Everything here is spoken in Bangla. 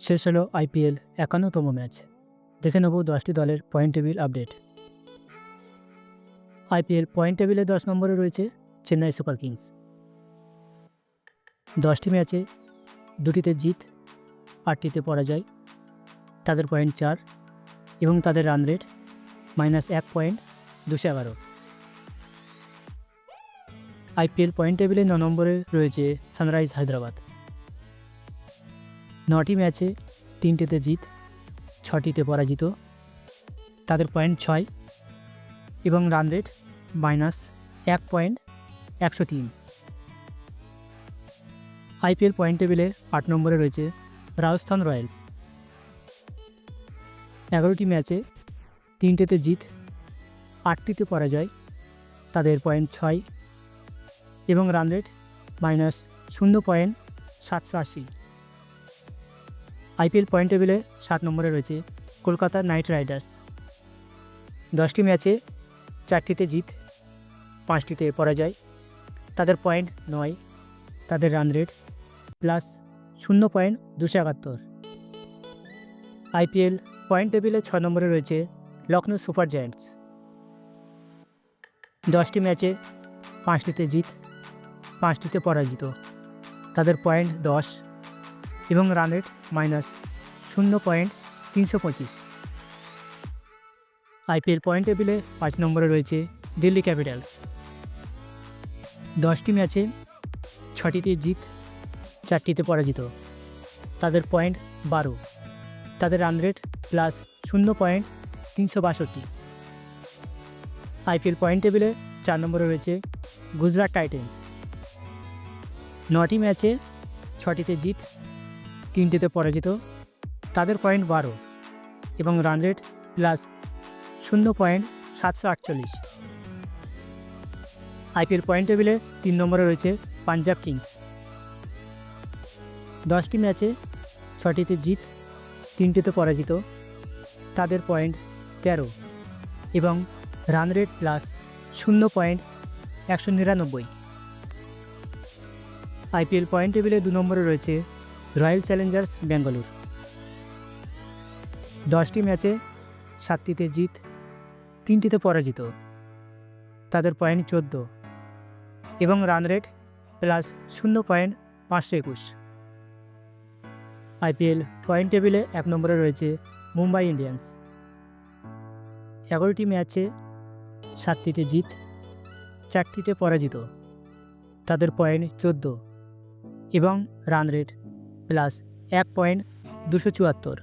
শেষ হলো আইপিএল ৫১তম ম্যাচ। দেখে নেব ১০টি দলের point table update. IPL point টেবিলে ১০ নম্বরে রয়েছে চেন্নাই সুপার কিংস। ১০টি ম্যাচে ২টিতে জিত, ৮টিতে পরাজয়। তাদের পয়েন্ট ৪ এবং তাদের রান রেট -১.২১১। আইপিএল পয়েন্ট টেবিলে ৯ নম্বরে রয়েছে সানরাইজ হায়দ্রাবাদ। ৯টি ম্যাচে ৩টিতে জিত, ৬টিতে পরাজিত। তাদের পয়েন্ট ৬ এবং রান রেট -১.১০৩। আইপিএল পয়েন্ট টেবিলে ৮ নম্বরে রয়েছে রাজস্থান রয়্যালস। ১১টি ম্যাচে ৩টিতে জিত, ৮টিতে পরাজয়। তাদের পয়েন্ট ৬ এবং রান রেট -0.৭৮০। আইপিএল পয়েন্ট টেবিলে ৭ নম্বরে রয়েছে কলকাতা নাইট রাইডার্স। ১০টি ম্যাচে ৪টিতে জিত, ৫টিতে পরাজয়। তাদের পয়েন্ট ৯, তাদের রান রেট +0.২৭১। আইপিএল পয়েন্ট টেবিলে ৬ নম্বরে রয়েছে লখনৌ সুপার জায়ান্টস। ১০টি ম্যাচে ৫টিতে জিত, ৫টিতে পরাজিত। তাদের পয়েন্ট ১০ এবং রান রেট -0.৩২৫। আইপিএল পয়েন্ট টেবিলে ৫ নম্বরে রয়েছে দিল্লি ক্যাপিটালস। ১০টি ম্যাচে ৬টিতে জিত, ৪টিতে পরাজিত। তাদের পয়েন্ট ১২, তাদের রান রেট +0.৩৬২। আইপিএল পয়েন্ট টেবিলে ৪ নম্বরে রয়েছে গুজরাট টাইটেন্স। ৯টি ম্যাচে ৬টিতে জিত, ৩টিতে পরাজিত। তাদের পয়েন্ট ১২ এবং রান রেট +0.৭৪৮। আইপিএল পয়েন্ট টেবিলে ৩ নম্বরে রয়েছে পাঞ্জাব কিংস। ১০টি ম্যাচে ৬টিতে জিত, ৩টিতে পরাজিত। তাদের পয়েন্ট ১৩ এবং রান রেট +0.১৯৯। আইপিএল পয়েন্ট টেবিলে ২ নম্বরে রয়েছে রয়্যাল চ্যালেঞ্জার্স ব্যাঙ্গালোর। ১০টি ম্যাচে ৭টিতে জিত, ৩টিতে পরাজিত। তাদের পয়েন্ট ১৪ এবং রান রেট +0.৫২১। আইপিএল পয়েন্ট টেবিলে ১ নম্বরে রয়েছে মুম্বাই ইন্ডিয়ান্স। ১১টি ম্যাচে ৭টিতে জিত, ৪টিতে পরাজিত। তাদের পয়েন্ট ১৪ এবং রান রেট +১.২৭৪।